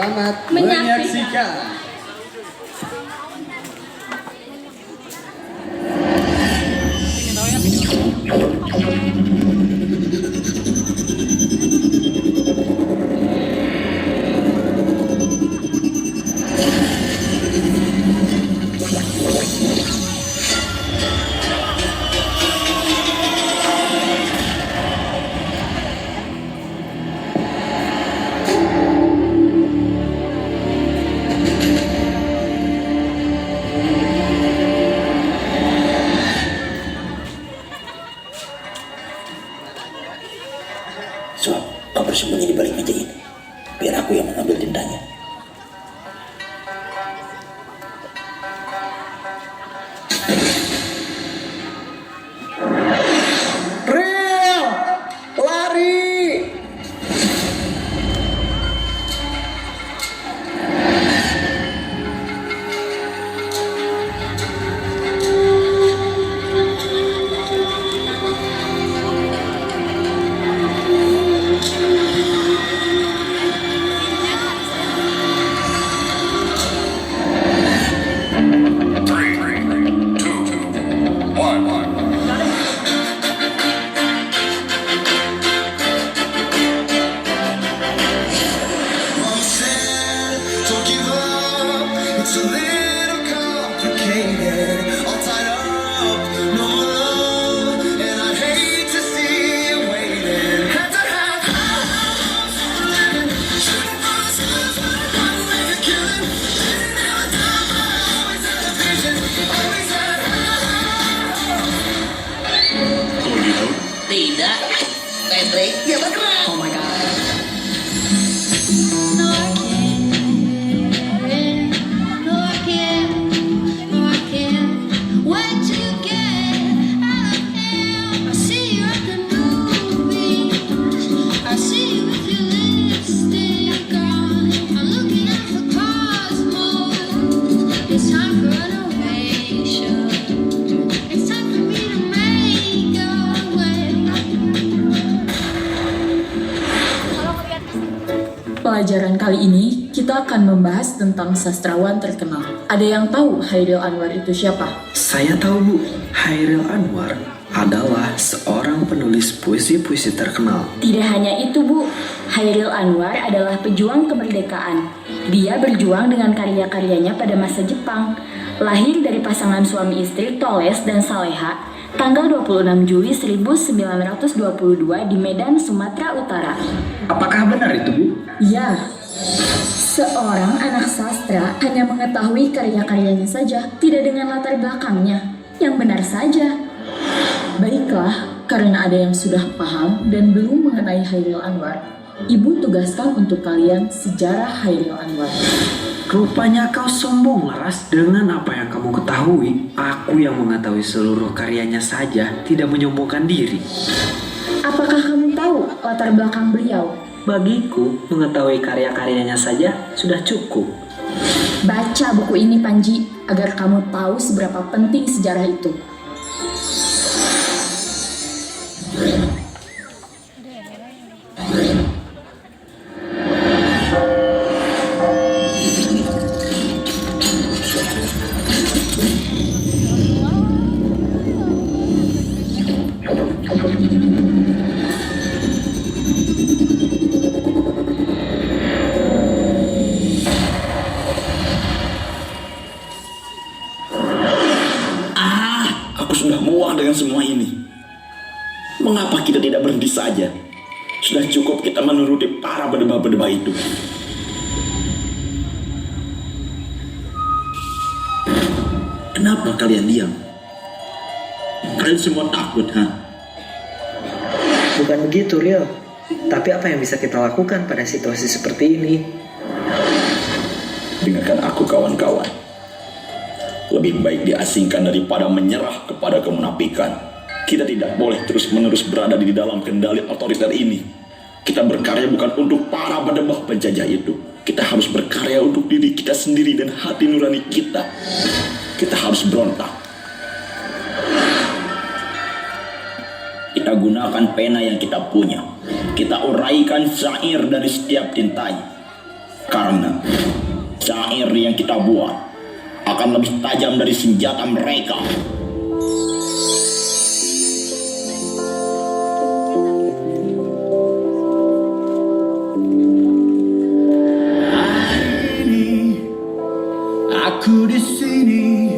Selamat menyaksikan. Sob, kau bersembunyi di balik meja ini. Biar aku yang mengambil dendanya. Real, lari. It's a little complicated, all tied up, no love, and I'd hate to see you waiting. Had to have house for living, shooting for the stars, run away to killing. Didn't ever die, but I always had a vision, always had Kau gitu? Tidak, Patrick. Ya bergerak. Oh my god. Pelajaran kali ini kita akan membahas tentang sastrawan terkenal. Ada yang tahu Chairil Anwar itu siapa? Saya tahu Bu, Chairil Anwar adalah seorang penulis puisi-puisi terkenal. Tidak hanya itu Bu, Chairil Anwar adalah pejuang kemerdekaan. Dia berjuang dengan karya-karyanya pada masa Jepang. Lahir dari pasangan suami istri Toles dan Saleha, tanggal 26 Juli 1922 di Medan, Sumatera Utara. Apakah benar itu Bu? Ya, seorang anak sastra hanya mengetahui karya-karyanya saja, tidak dengan latar belakangnya. Yang benar saja. Baiklah, karena ada yang sudah paham dan belum mengenai Chairil Anwar, Ibu tugaskan untuk kalian sejarah Chairil Anwar. Rupanya kau sombong Laras dengan apa yang kamu ketahui. Aku yang mengetahui seluruh karyanya saja tidak menyombongkan diri. Apakah kamu tahu latar belakang beliau? Bagiku, mengetahui karya-karyanya saja sudah cukup. Baca buku ini Panji, agar kamu tahu seberapa penting sejarah itu. Aku sudah muak dengan semua ini. Mengapa kita tidak berhenti saja? Sudah cukup kita menuruti para berdebah-berdebah itu. Kenapa kalian diam? Kalian semua takut, ha? Bukan begitu, Real. Tapi apa yang bisa kita lakukan pada situasi seperti ini? Dengarkan aku, kawan-kawan. Lebih baik diasingkan daripada menyerah kepada kemunafikan. Kita tidak boleh terus-menerus berada di dalam kendali otoriter ini. Kita berkarya bukan untuk para berdebah penjajah itu. Kita harus berkarya untuk diri kita sendiri dan hati nurani kita. Kita harus berontak. Kita gunakan pena yang kita punya. Kita uraikan syair dari setiap tintanya. Karena syair yang kita buat akan lebih tajam dari senjata mereka. Aku di sini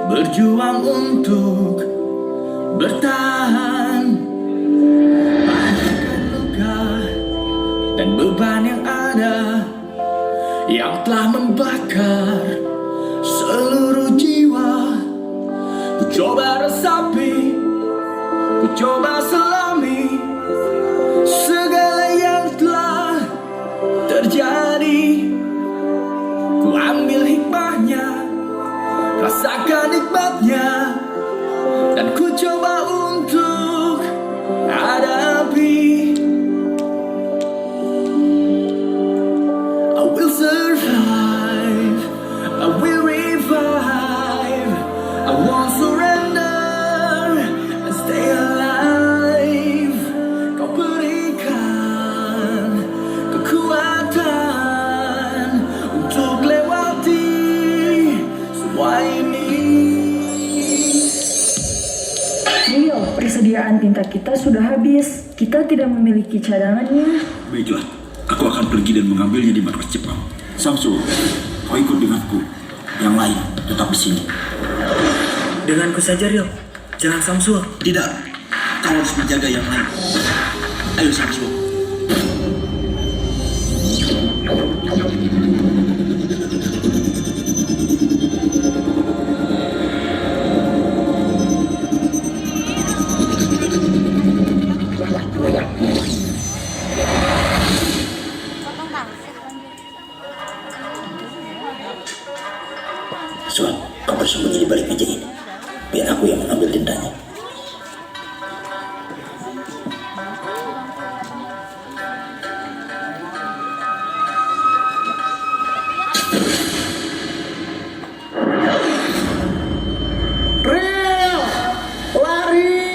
berjuang untuk bertahan, panjangkan luka dan beban yang ada yang telah membakar seluruh jiwa. Ku coba resapi, ku coba selami segala yang telah terjadi. Ku ambil hikmahnya, rasakan nikmatnya, dan ku coba untuk hadapi. I will survive, I will revive, I won't surrender and stay alive. Kau berikan kekuatan untuk lewati semua ini. Rio, persediaan tinta kita sudah habis. Kita tidak memiliki cadangannya. Baiklah, aku akan pergi dan mengambilnya di markas Jepang. Samsu, kau ikut denganku. Yang lain tetap di sini. Denganku saja, Rio. Jangan Samsul. Tidak, kau harus menjaga yang lain. Ayo Samsu. Suan, kau bersembunyi di balik meja ini. Biar aku yang mengambil tintanya. Rio, lari.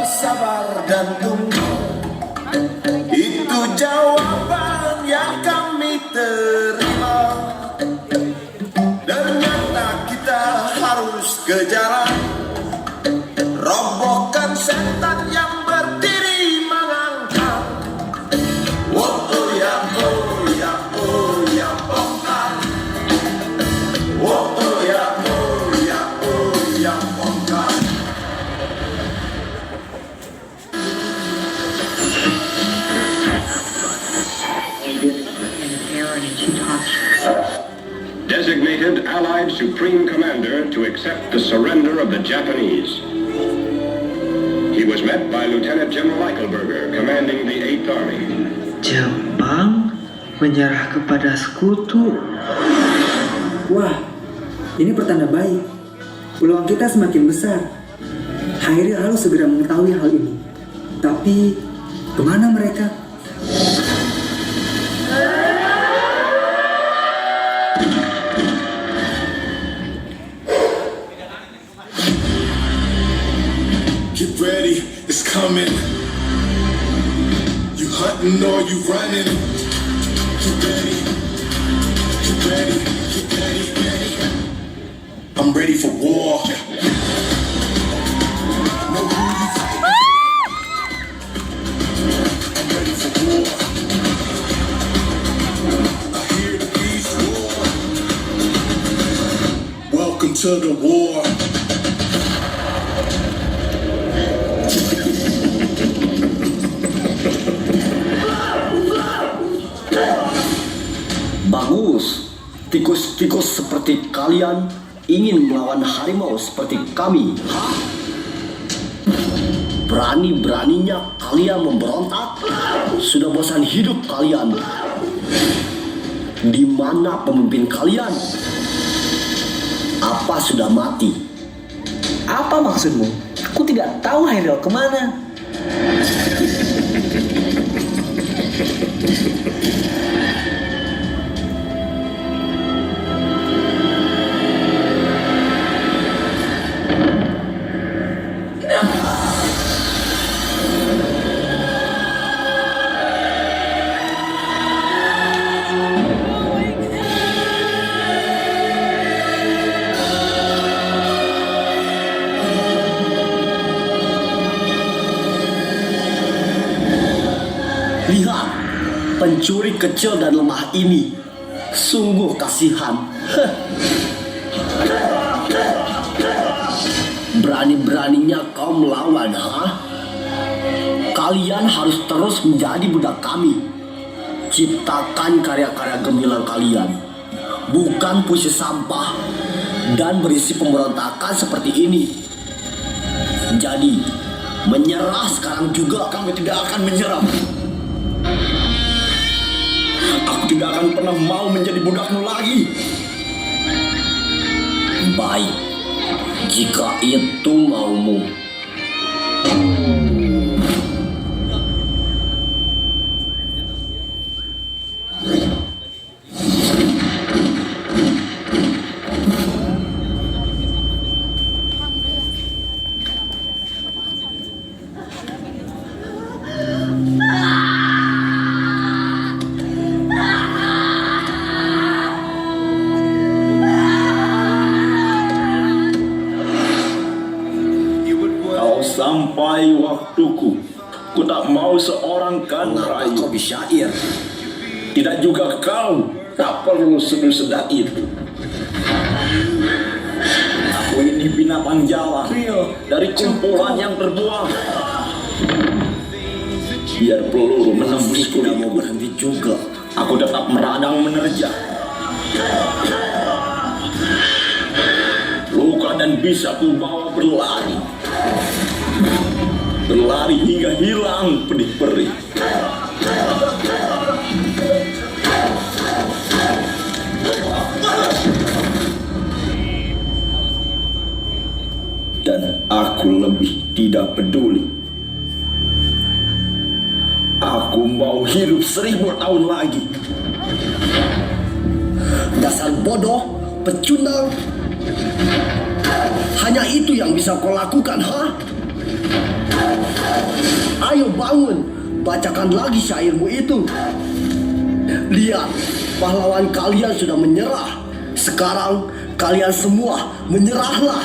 Sabar dan tunggu, itu jawaban yang kami terima. Ternyata kita harus kejar, robohkan setan yang berdiri mengangkat. Oh ya, oh ya, oh ya, bongkar. Oh ya, oh ya, oh ya, bongkar. Designated Allied Supreme Commander to accept the surrender of the Japanese. He was met by Lieutenant General Eichelberger, commanding the 8th Army. Jepang menyerah kepada sekutu. Wah, ini pertanda baik. Peluang kita semakin besar. Hairi harus segera mengetahui hal ini. Tapi, kemana mereka? Get ready, it's coming. You hunting or you running? Get ready, get ready, get ready, ready. I'm ready for war. to the war. Bagus, tikus-tikus seperti kalian ingin melawan harimau seperti kami. Hah? Berani-beraninya kalian memberontak? Sudah bosan hidup kalian? Di mana pemimpin kalian? Apa sudah mati? Apa maksudmu? Aku tidak tahu Hairil kemana. Lihat, pencuri kecil dan lemah ini. Sungguh kasihan. Berani-beraninya kau melawan, ha? Kalian harus terus menjadi budak kami. Ciptakan karya-karya gemilang kalian, bukan puisi sampah dan berisi pemberontakan seperti ini. Jadi, menyerah sekarang juga. Kami tidak akan menyerah. Aku tidak akan pernah mau menjadi budakmu lagi. Baik, jika itu maumu. Sampai waktuku, ku tak mau seorang kan rayu. Kau bisyair. Tidak juga kau, tak perlu seduh-sedah itu. Aku ini binatang jalan dari kumpulan yang terbuang. Biar peluru menembus Tidak kulitku, mau berhenti juga. aku tetap meradang menerjang. Luka dan bisa ku bawa berlari. Berlari hingga hilang pedih perih. Dan aku lebih tidak peduli. Aku mau hidup 1000 tahun lagi. Dasar bodoh, pecundang. Hanya itu yang bisa kau lakukan, ha? Ayo bangun, bacakan lagi syairmu itu. Lihat, pahlawan kalian sudah menyerah. Sekarang kalian semua menyerahlah.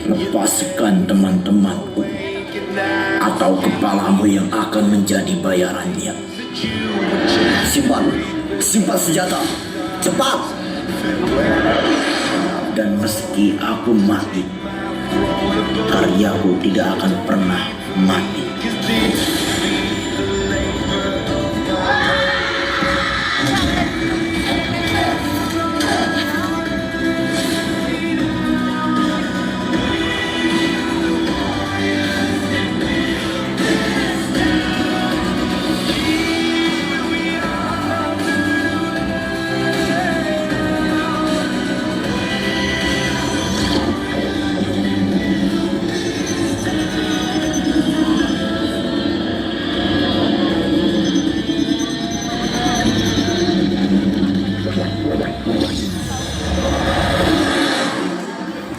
Lepaskan teman-temanku, atau kepalamu yang akan menjadi bayarannya. Simpan senjata, cepat. Dan meski aku mati, karyaku tidak akan pernah mati.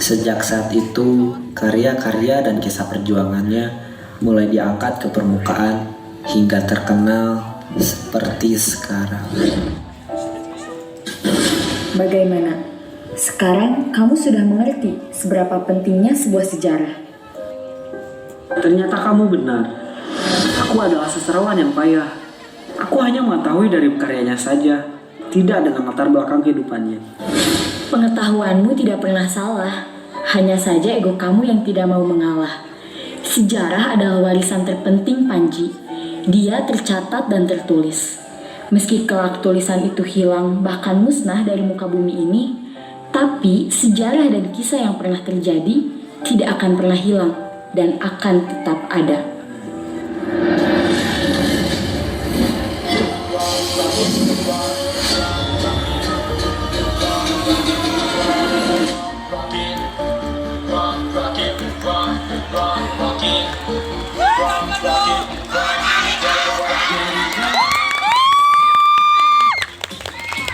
Sejak saat itu, karya-karya dan kisah perjuangannya mulai diangkat ke permukaan hingga terkenal seperti sekarang. Bagaimana? Sekarang kamu sudah mengerti seberapa pentingnya sebuah sejarah. Ternyata kamu benar. Aku adalah sastrawan yang payah. Aku hanya mengetahui dari karyanya saja, tidak dengan latar belakang kehidupannya. Pengetahuanmu tidak pernah salah, hanya saja ego kamu yang tidak mau mengalah. Sejarah adalah warisan terpenting Panji. Dia tercatat dan tertulis. Meski kelak tulisan itu hilang bahkan musnah dari muka bumi ini, tapi sejarah dan kisah yang pernah terjadi tidak akan pernah hilang dan akan tetap ada.